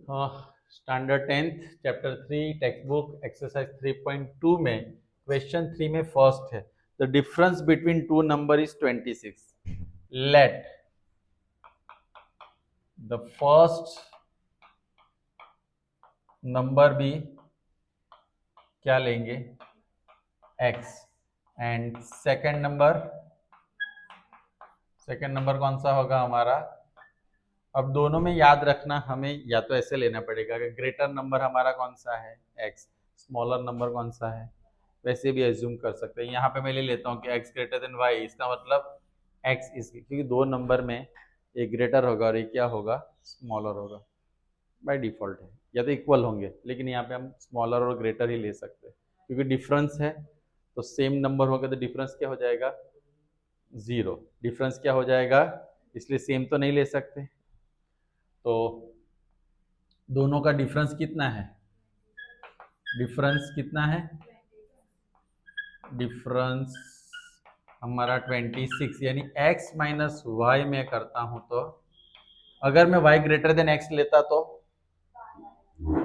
Standard 10th chapter 3 text book exercise 3.2 में question 3 में first है the difference between two number is 26. Let the first number भी क्या लेंगे x एंड सेकंड नंबर कौन सा होगा हमारा. अब दोनों में याद रखना हमें या तो ऐसे लेना पड़ेगा कि ग्रेटर नंबर हमारा कौन सा है x, स्मॉलर नंबर कौन सा है. वैसे भी एज्यूम कर सकते हैं. यहाँ पे मैं ले लेता हूँ कि x ग्रेटर देन y, इसका मतलब x इस, क्योंकि दो नंबर में एक ग्रेटर होगा और एक क्या होगा स्मॉलर होगा. बाय डिफॉल्ट है या तो इक्वल होंगे, लेकिन यहाँ पे हम स्मॉलर और ग्रेटर ही ले सकते हैं क्योंकि डिफरेंस है. तो सेम नंबर होगा तो डिफरेंस क्या हो जाएगा जीरो. डिफरेंस क्या हो जाएगा, इसलिए सेम तो नहीं ले सकते. तो दोनों का डिफरेंस कितना है, डिफरेंस कितना है, डिफरेंस हमारा 26 यानी x माइनस वाई में करता हूं तो अगर मैं y ग्रेटर देन x लेता तो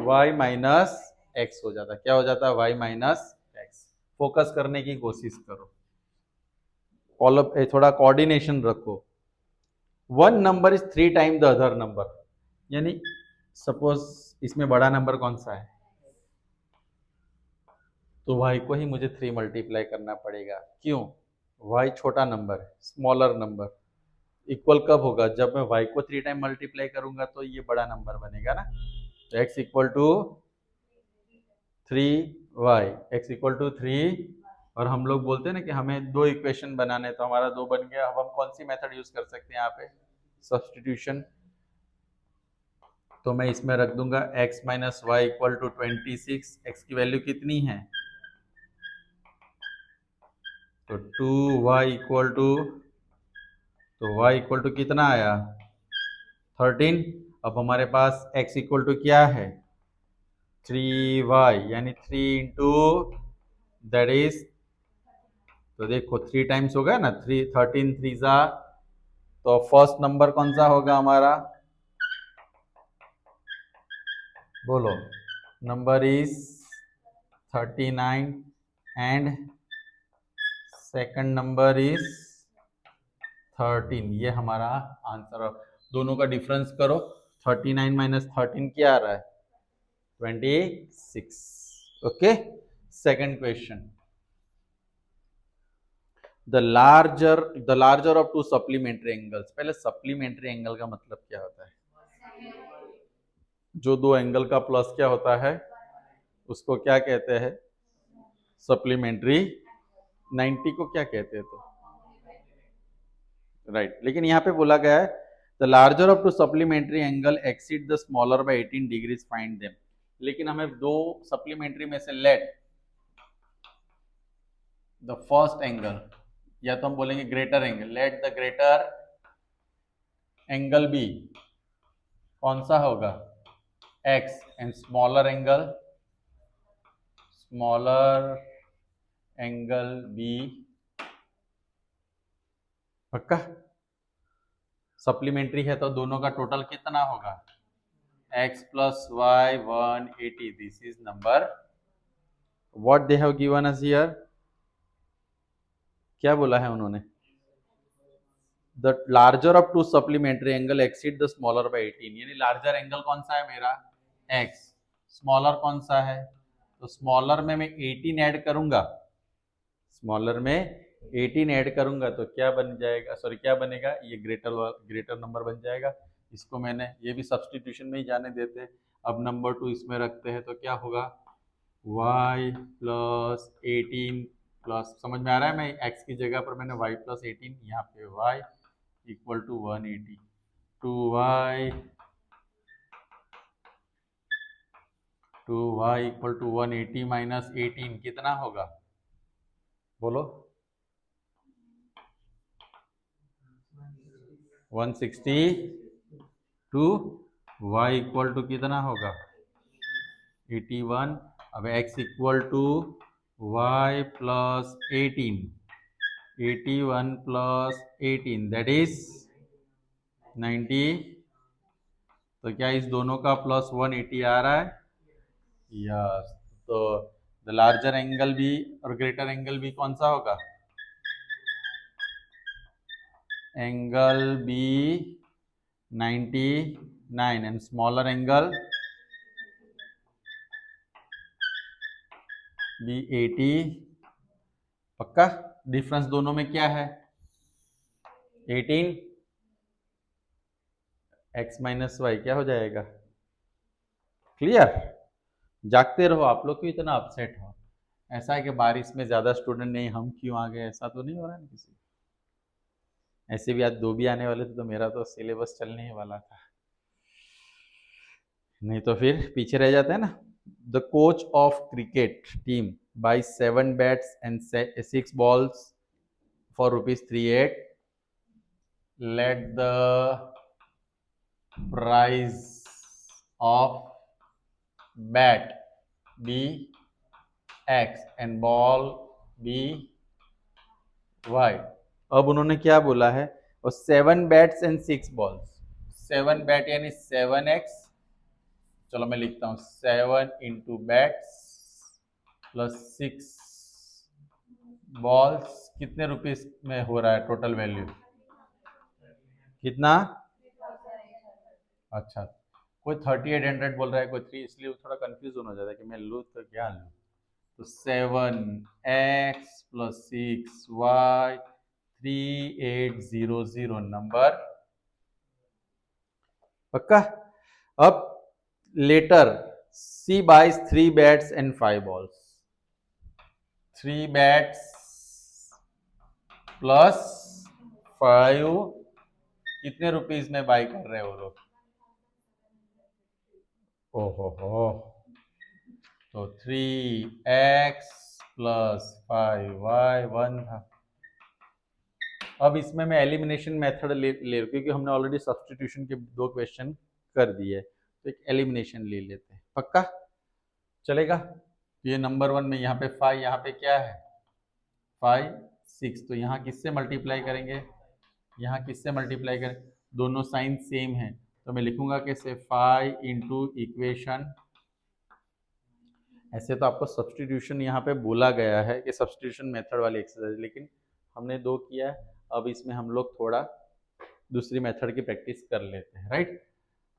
y माइनस एक्स हो जाता. क्या हो जाता है y माइनस एक्स. फोकस करने की कोशिश करो, थोड़ा कोऑर्डिनेशन रखो. One number is 3 time the other number, यानी सपोज इसमें बड़ा नंबर कौन सा है तो y को ही मुझे 3 मल्टीप्लाई करना पड़ेगा. क्यों, y छोटा नंबर है, स्मॉलर नंबर. इक्वल कब होगा, जब मैं y को 3 टाइम मल्टीप्लाई करूंगा तो ये बड़ा नंबर बनेगा ना. तो x equal to 3y, x equal to 3. और हम लोग बोलते हैं ना कि हमें दो इक्वेशन बनाने, तो हमारा दो बन गया. अब हम कौन सी मेथड यूज कर सकते हैं यहाँ पे, सब्सटीट्यूशन. तो मैं इसमें रख दूंगा x minus y equal to 26. x की वैल्यू कितनी है तो 2y इक्वल टू, तो y इक्वल टू कितना आया 13. अब हमारे पास x इक्वल टू क्या है 3y, यानी 3 इंटू दैट इज, तो देखो 3 टाइम्स हो गया ना, 13 3 जा. तो फर्स्ट नंबर कौन सा होगा हमारा, बोलो. Number is 39 and second number is 13. ये हमारा आंसर. दोनों का डिफरेंस करो. 39 माइनस 13 क्या आ रहा है 26. Okay. Second question, the larger of two supplementary angles. पहले सप्लीमेंट्री एंगल का मतलब क्या होता है, जो दो एंगल का प्लस क्या होता है उसको क्या कहते हैं सप्लीमेंट्री. 90 को क्या कहते हैं तो राइट. लेकिन यहाँ पे बोला गया है the larger of two supplementary angle exceed the smaller by 18 degrees find them. लेकिन हमें दो सप्लीमेंट्री में से लेट द फर्स्ट एंगल, या तो हम बोलेंगे greater angle, let the greater angle be कौन सा होगा x and smaller angle be. पक्का सप्लीमेंट्री है तो दोनों का टोटल कितना होगा x plus y 180. This is number what they have given us here. क्या बोला है उन्होंने, the larger of two supplementary angle exceed the smaller by 18. यानी लार्जर एंगल कौन सा है मेरा x, स्मॉलर कौन सा है, तो स्मॉलर में मैं 18 ऐड करूंगा, स्मॉलर में 18 ऐड करूंगा तो क्या बन जाएगा, सॉरी क्या बनेगा, ये ग्रेटर नंबर बन जाएगा. इसको मैंने ये भी सब्सटीट्यूशन में ही जाने देते हैं. अब नंबर 2 इसमें रखते हैं तो क्या होगा y प्लस 18 प्लस, समझ में आ रहा है, मैं x की जगह पर मैंने y प्लस 18, यहाँ पे y equal to 180. 2y equal to 180 minus 18 कितना होगा बोलो 162. y इक्वल टू कितना होगा 81. अब x equal to y plus 18, 81 plus 18 that is 90. तो क्या इस दोनों का प्लस 180 आ रहा है? यस। तो द लार्जर एंगल भी और ग्रेटर एंगल भी कौन सा होगा? Angle be 99 and smaller angle be 80। पक्का? डिफरेंस दोनों में क्या है? 18 x माइनस वाई क्या हो जाएगा? क्लियर? जागते रहो, आप लोग क्यों इतना अपसेट हो? ऐसा है कि बारिश में ज्यादा स्टूडेंट नहीं, हम क्यों आ गए, ऐसा तो नहीं हो रहा है किसी? ऐसे भी आज 2 भी आने वाले थे तो मेरा तो सिलेबस चलने ही वाला था, नहीं तो फिर पीछे रह जाते हैं ना। The coach of cricket team by 7 bats and 6 balls for ₹38. Let the price of bat be X and ball be Y. अब उन्होंने क्या बोला है? और 7 बैट्स एंड 6 balls, 7 बैट यानी 7x। चलो मैं लिखता हूं 7 इंटू बैट्स प्लस 6 बॉल्स। कितने रुपीस में हो रहा है टोटल वैल्यू? कितना? अच्छा, कोई 3800 बोल रहा है, कोई 3, इसलिए थोड़ा कंफ्यूजन हो जाता है कि मैं लूँ तो क्या लूँ। तो 7x प्लस 6y 3800 नंबर। पक्का? अब later C buys 3 bats and 5 balls. 3 bats plus 5 कितने रुपीस में बाई कर रहे हो लोग? ओहो हो, तो 3x प्लस 5y 1 था। अब इसमें मैं एलिमिनेशन मेथड ले क्योंकि हमने ऑलरेडी सब्स्टिट्यूशन के 2 क्वेश्चन कर दिए, तो एक एलिमिनेशन ले लेते हैं। पक्का? चलेगा? ये नंबर 1 में यहाँ पे 5, यहाँ पे क्या है 5 6, तो यहाँ किससे मल्टीप्लाई करेंगे? यहाँ किससे मल्टीप्लाई करें? दोनों साइन सेम है, तो मैं लिखूंगा कैसे 5 इंटू इक्वेशन। ऐसे तो आपको सब्स्टिट्यूशन यहाँ पे बोला गया है कि सब्स्टिट्यूशन मेथड वाली एक्सरसाइज, लेकिन हमने 2 किया है। अब इसमें हम लोग थोड़ा दूसरी मेथड की प्रैक्टिस कर लेते हैं, राइट?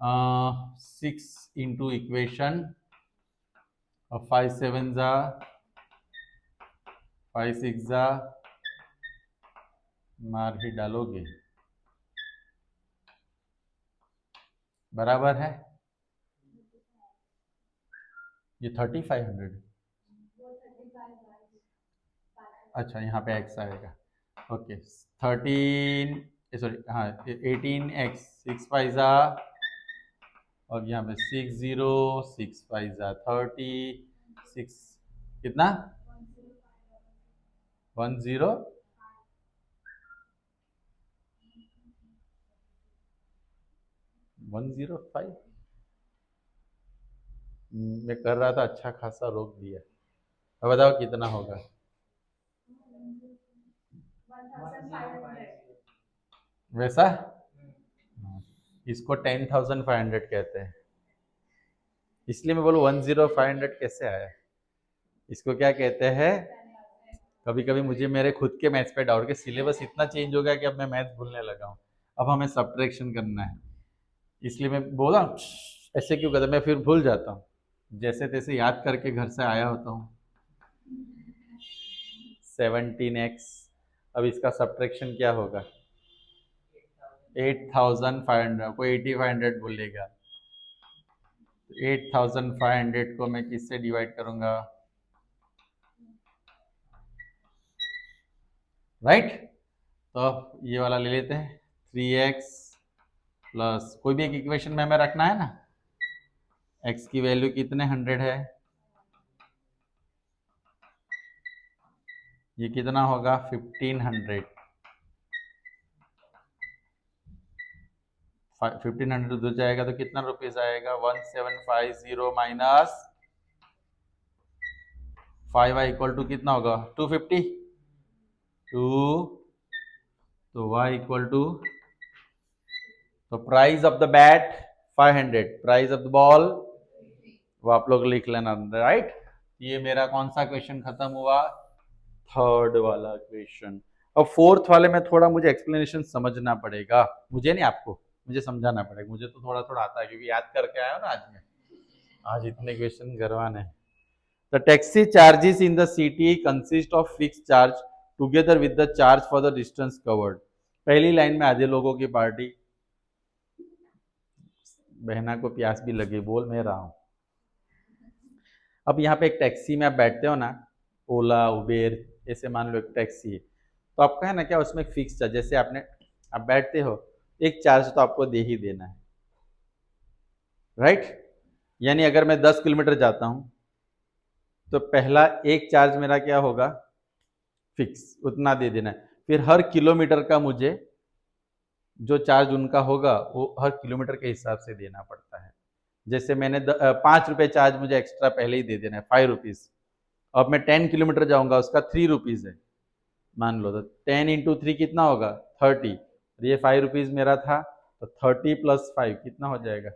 6 इंटू इक्वेशन और 5 7 जा 5 6 जा, मार ही डालोगे, बराबर है ये 3500। अच्छा, यहाँ पे x आएगा, ओके। 13 सॉरी हाँ 18x 6 5 जा, और यहाँ पे 6 0 6 5 जा 36, कितना 10 105। मैं कर रहा था, अच्छा खासा रोक दिया। अब बताओ कितना होगा? वैसा? इसको 10,500 कहते हैं, इसलिए मैं बोलूँ 10,500 कैसे आया। इसको क्या कहते हैं? कभी कभी मुझे मेरे खुद के मैथ्स पे डाउट, के सिलेबस इतना चेंज हो गया कि अब मैं मैथ्स भूलने लगा हूँ। अब हमें सब्ट्रैक्शन करना है, इसलिए मैं बोला ऐसे क्यों करता, मैं फिर भूल जाता हूँ, जैसे तैसे याद करके घर से आया होता हूँ। 17x, अब इसका सब्ट्रैक्शन क्या होगा? 8,500, कोई 8,500 बोलेगा, 8,500 को मैं किससे डिवाइड करूंगा? राइट? तो ये वाला ले लेते हैं 3x प्लस कोई भी एक इक्वेशन में हमें रखना है ना, x की वैल्यू कितने 100 है, ये कितना होगा 1500। 1500 दूर जाएगा तो कितना रुपीज आएगा? 1750 माइनस 5y इक्वल टू कितना होगा? 250। 2 तो y इक्वल टू, तो price of the bat 500 price of the ball, वो आप लोग लिख लेना, राइट। ये मेरा कौन सा क्वेश्चन खत्म हुआ, थर्ड वाला क्वेश्चन। अब फोर्थ वाले में थोड़ा मुझे एक्सप्लेनेशन समझना पड़ेगा, मुझे नहीं आपको, मुझे समझाना पड़ेगा। मुझे तो थोड़ा थोड़ा आता है क्योंकि याद करके आया हूं ना आज में, आज इतने क्वेश्चन करवाने हैं। The taxi charges in the city consist of fixed charge together with the charge for the distance covered. पहली लाइन में आधे लोगों की पार्टी, बहना को प्यास भी लगी, बोल मैं रहा हूं। अब यहाँ पे एक टैक्सी में आप बैठते हो ना, ओला उबेर ऐसे मान लो एक टैक्सी है, तो आपका है ना क्या उसमें एक फिक्स चार्ज, जैसे आप बैठते हो, एक चार्ज तो आपको दे ही देना है, राइट। यानी अगर मैं 10 किलोमीटर जाता हूं तो पहला एक चार्ज मेरा क्या होगा, फिक्स, उतना दे देना है। फिर हर किलोमीटर का मुझे जो चार्ज उनका होगा वो हर किलोमीटर के हिसाब से देना पड़ता है। जैसे मैंने 5 रुपये चार्ज मुझे एक्स्ट्रा पहले ही दे देना है, 5 रुपीज। अब मैं 10 किलोमीटर जाऊंगा, उसका 3 रुपीज है मान लो, तो 10 इंटू 3 कितना होगा, 30। ये 5 रुपीज मेरा था, तो 30 + 5 कितना हो जाएगा,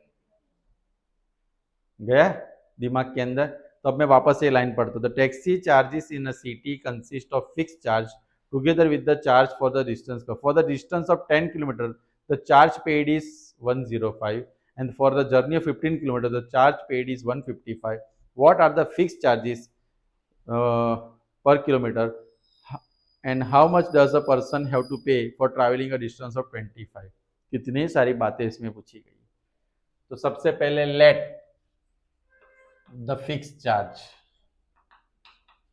गया दिमाग के अंदर। तो अब मैं वापस ये लाइन पढ़ता हूँ, the taxi charges in a city consist of fix charge together with the charge for the distance का, for the distance of 10 kilometre the charge paid is 105 and for the journey of 15 kilometers the charge paid is 155. What are the fixed charges per kilometer and how much does a person have to pay for traveling a distance of 25? कितनी सारी बातें इसमें पूछी गई। तो सबसे पहले let the fix charge,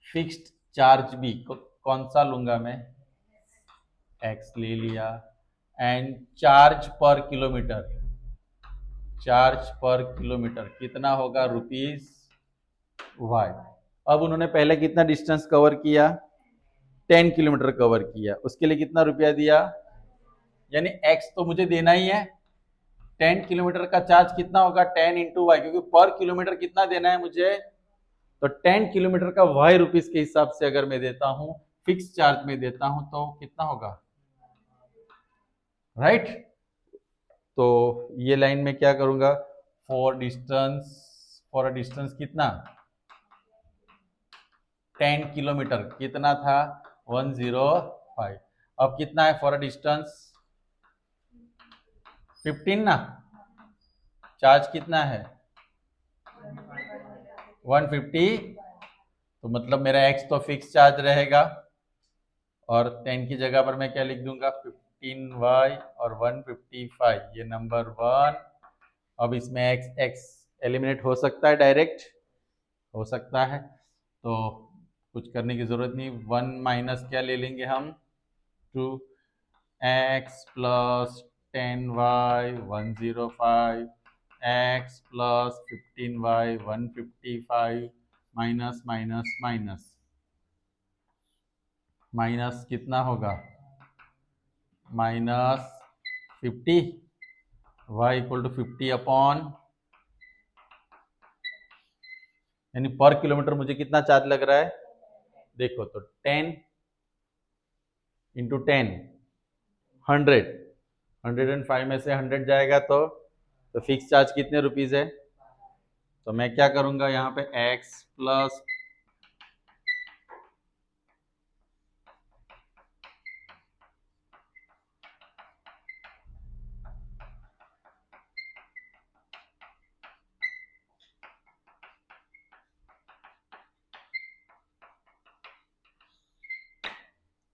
fixed charge भी कौन सा लूंगा मैं, एक्स ले लिया, एंड चार्ज पर किलोमीटर, चार्ज पर किलोमीटर कितना होगा, रुपीज वाई। अब उन्होंने पहले कितना डिस्टेंस कवर किया, 10 किलोमीटर कवर किया, उसके लिए कितना रुपया दिया, यानी एक्स तो मुझे देना ही है। 10 किलोमीटर का चार्ज कितना होगा, 10 इंटू वाई, क्योंकि पर किलोमीटर कितना देना है मुझे, तो 10 किलोमीटर का वाई रुपीज के हिसाब से अगर मैं देता हूं, फिक्स चार्ज में देता हूं, तो कितना होगा, राइट। तो ये लाइन में क्या करूंगा, फॉर अ डिस्टेंस कितना, 10 किलोमीटर कितना था, 105। अब कितना है फॉर अ डिस्टेंस 15 ना, चार्ज कितना है 150, तो मतलब मेरा एक्स तो फिक्स चार्ज रहेगा, और 10 की जगह पर मैं क्या लिख दूंगा, 15y और 155, ये नंबर 1। अब इसमें एक्स एक्स एलिमिनेट हो सकता है, डायरेक्ट हो सकता है, तो कुछ करने की जरूरत नहीं, 1 माइनस क्या ले लेंगे हम, 2x + 10y 105 x + 15y 155 minus minus minus minus कितना होगा, -50, y = 50 अपॉन, यानी पर किलोमीटर मुझे कितना चार्ज लग रहा है, देखो तो 10 इंटू 10 100, 105 में से 100 जाएगा तो फिक्स चार्ज कितने रुपीज है, तो मैं क्या करूंगा यहाँ पे x +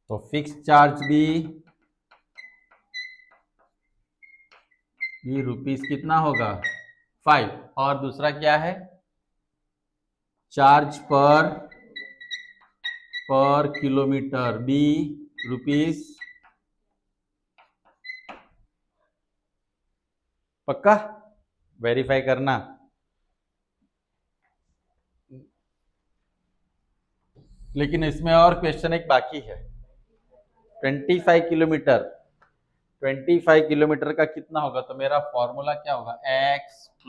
तो फिक्स चार्ज भी ये रुपीस कितना होगा 5, और दूसरा क्या है, चार्ज पर किलोमीटर बी रुपीस, पक्का वेरीफाई करना। लेकिन इसमें और क्वेश्चन एक बाकी है, 25 किलोमीटर, 25 किलोमीटर का कितना होगा, तो मेरा फॉर्मूला क्या होगा, x +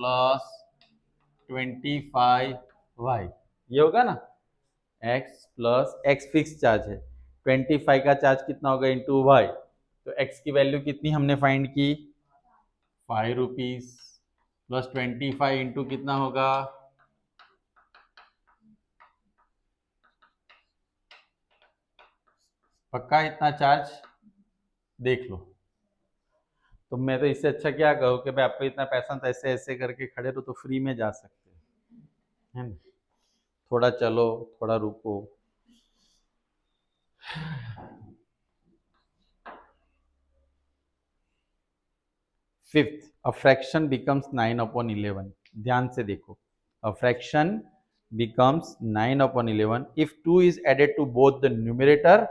25y, ये होगा ना, x फिक्स चार्ज है, 25 का चार्ज कितना होगा इंटू y, तो x की वैल्यू कितनी हमने फाइंड की, 5 रुपीज, प्लस 25 इंटू कितना होगा, पक्का इतना चार्ज देख लो। तो मैं तो इससे अच्छा क्या कहूँ कि भाई आपको इतना पैसा तो ऐसे ऐसे करके खड़े रहो तो फ्री में जा सकते हैं, है ना। थोड़ा चलो, थोड़ा रुको। Fifth, a fraction becomes 9/11। ध्यान से देखो, a fraction becomes 9/11 if 2 is added to both the numerator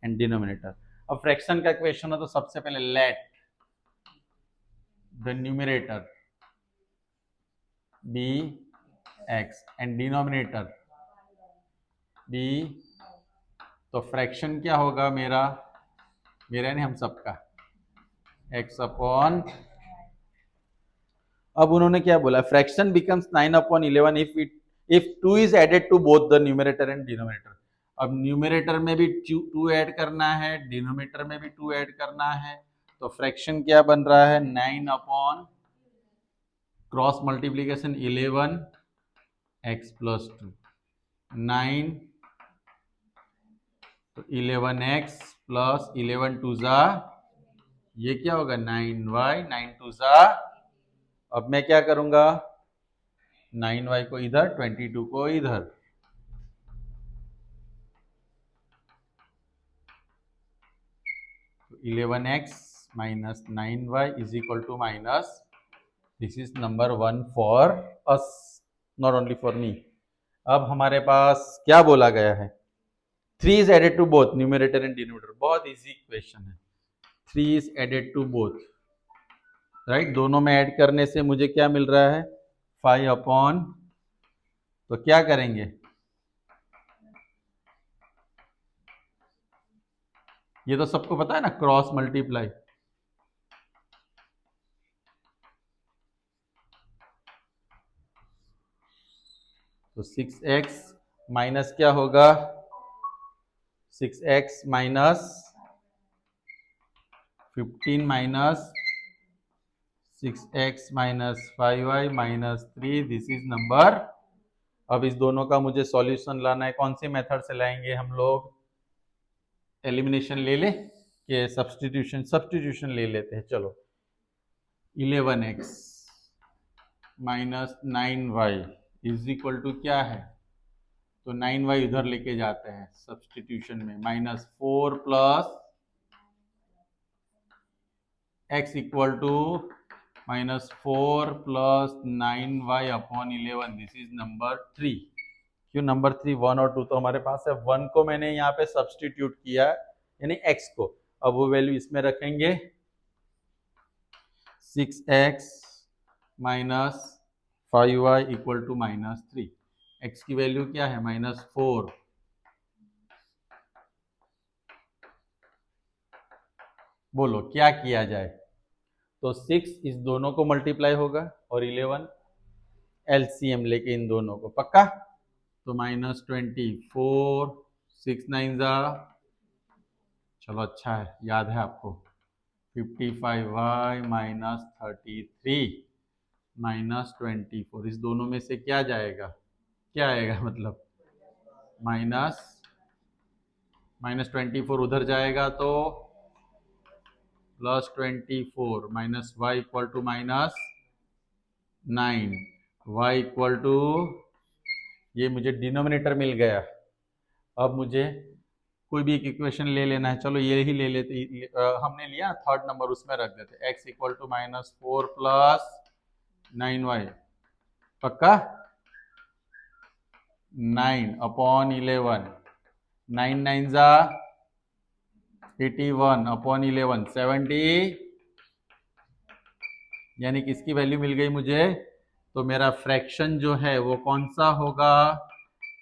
and denominator. अब फ्रैक्शन का क्वेश्चन है तो सबसे पहले let the numerator be x and denominator be, तो फ्रैक्शन क्या होगा मेरा, मेरा नहीं हम सबका, एक्स अपॉन, अब उन्होंने क्या बोला, fraction becomes 9/11 if 2 is added to both the numerator and denominator. अब न्यूमरेटर में भी 2 ऐड करना है, डिनोमिनेटर में भी 2 ऐड करना है, तो फ्रैक्शन क्या बन रहा है, 9 upon cross multiplication 11 x plus 2, 9 तो 11x प्लस 11 टू जा, ये क्या होगा 9y, 9 टू जा, अब मैं क्या करूंगा, 9y को इधर, 22 को इधर, तो 11x minus 9y is equal to minus, this is number 1 for us, not only for me. अब हमारे पास क्या बोला गया है, 3 is added to both numerator and denominator, बहुत इजी क्वेश्चन है। 3 is added to both, right, दोनों में ऐड करने से मुझे क्या मिल रहा है, 5 अपॉन, तो क्या करेंगे, ये तो सबको पता है ना, क्रॉस मल्टीप्लाई, तो 6x माइनस क्या होगा, 6x minus 15 minus 6x minus 5y minus 3, this is number. अब इस दोनों का मुझे सॉल्यूशन लाना है, कौन से मेथड से लाएंगे हम लोग, एलिमिनेशन ले ले कि सब्स्टिट्यूशन, सब्स्टिट्यूशन ले लेते हैं, चलो 11x minus 9y is equal to क्या है, तो 9y इधर लेके जाते हैं सब्स्टिट्यूशन में, minus 4 plus x equal to minus 4 plus 9y upon 11, this is number 3। क्यों नंबर 3, 1 और 2 तो हमारे पास है, 1 को मैंने यहाँ पे सब्स्टिट्यूट किया यानी x को, अब वो वैल्यू इसमें रखेंगे, 6x minus 5y equal to minus 3, x की वैल्यू क्या है माइनस 4, बोलो क्या किया जाए, तो 6 इस दोनों को मल्टीप्लाई होगा और 11 एलसीएम लेके इन दोनों को, पक्का, तो माइनस 24, 6 9 जा, चलो अच्छा है याद है आपको, 55y माइनस 33 माइनस 24, इस दोनों में से क्या जाएगा, क्या आएगा मतलब माइनस, माइनस 24 उधर जाएगा तो plus 24 minus y equal to minus 9, y equal to, ये मुझे डिनोमिनेटर मिल गया। अब मुझे कोई भी एक इक्वेशन ले लेना है, चलो ये ही ले लेते, हमने लिया थर्ड नंबर, उसमें रख देते, x equal to minus 4 plus 9y, पक्का, 9 अपॉन 11, 9 9 जा 81 अपॉन 11, 70, यानी किसकी वैल्यू मिल गई मुझे, तो मेरा फ्रैक्शन जो है वो कौन सा होगा,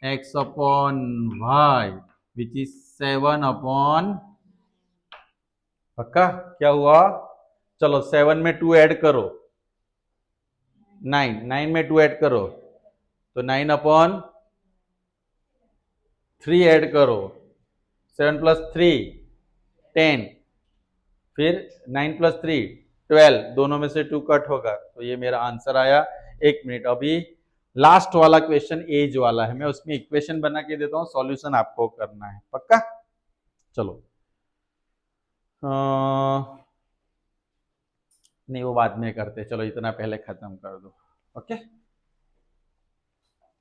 x upon y which is 7 upon, पक्का, क्या हुआ, चलो 7 में 2 ऐड करो, 9 9 में 2 ऐड करो, तो 9 अपॉन 3 ऐड करो, 7 प्लस 3 10, फिर 9 प्लस 3 12, दोनों में से 2 कट होगा तो ये मेरा आंसर आया। 1 मिनट, अभी लास्ट वाला क्वेश्चन एज वाला है, मैं उसमें इक्वेशन बना के देता हूँ, सॉल्यूशन आपको करना है, पक्का? चलो नहीं वो बाद में करते, चलो इतना पहले खत्म कर दो। ओके।